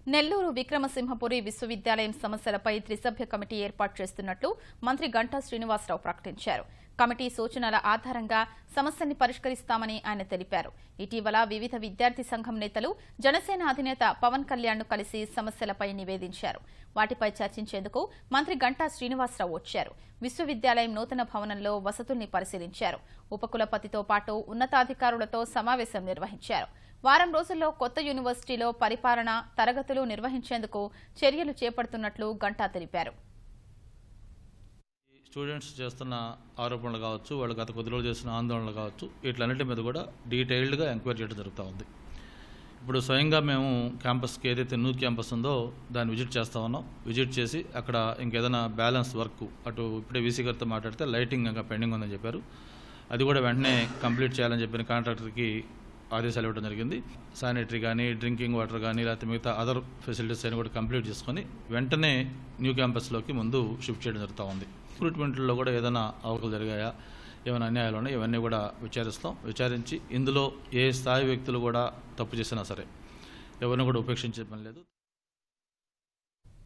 నెల్లూరు విక్రమసింహపురి విశ్వవిద్యాలయం సమస్యలపై త్రిసభ్య కమిటీ ఏర్పాటు చేస్తున్నట్లు మంత్రి గంటా శ్రీనివాసరావు ప్రకటించారు. కమిటీ సూచనల ఆధారంగా సమస్యల్ని పరిష్కరిస్తామని ఆయన తెలిపారు. ఇటీవల వివిధ విద్యార్థి సంఘం నేతలు జనసేన అధినేత పవన్ కళ్యాణ్ను కలిసి సమస్యలపై నివేదించారు. వాటిపై చర్చించేందుకు మంత్రి గంటా శ్రీనివాసరావు వచ్చారు. విశ్వవిద్యాలయం నూతన భవనంలో వసతుల్ని పరిశీలించారు. ఉపకులపతితో పాటు ఉన్నతాధికారులతో సమావేశం నిర్వహించారు. వారం రోజుల్లో కొత్త యూనివర్సిటీలో పరిపాలన తరగతులు నిర్వహించేందుకు చర్యలు చేపడుతున్నట్లు గంటా తెలిపారు. స్టూడెంట్స్ చేస్తున్న ఆరోపణలు కావచ్చు, వాళ్ళు గత కొద్ది రోజులు చేస్తున్న ఆందోళనలు కావచ్చు, వీటిలన్నింటి మీద కూడా డీటెయిల్డ్గా ఎంక్వైరీ చేయడం జరుగుతూ ఉంది. ఇప్పుడు స్వయంగా మేము క్యాంపస్కి ఏదైతే న్యూ క్యాంపస్ ఉందో దాన్ని విజిట్ చేస్తూ ఉన్నాం. విజిట్ చేసి అక్కడ ఇంకేదైనా బ్యాలెన్స్ వర్క్, అటు ఇప్పుడే వీసీ గారితో మాట్లాడితే లైటింగ్ ఇంకా పెండింగ్ ఉందని చెప్పారు. అది కూడా వెంటనే కంప్లీట్ చేయాలని చెప్పిన కాంట్రాక్టర్కి ఆదేశాలు ఇవ్వడం జరిగింది. శానిటరీ కానీ, డ్రింకింగ్ వాటర్ కానీ, లేకపోతే మిగతా అదర్ ఫెసిలిటీస్ అని కూడా కంప్లీట్ చేసుకొని వెంటనే న్యూ క్యాంపస్లోకి ముందు షిఫ్ట్ చేయడం జరుగుతూ ఉంది. రిక్రూట్మెంట్లో కూడా ఏదైనా అవకలు జరిగాయా, ఏమైనా అన్యాయాలు ఉన్నాయా, ఇవన్నీ కూడా విచారించి ఇందులో ఏ స్థాయి వ్యక్తులు కూడా తప్పు చేసినా సరే ఎవరిని కూడా ఉపేక్షించే పని లేదు.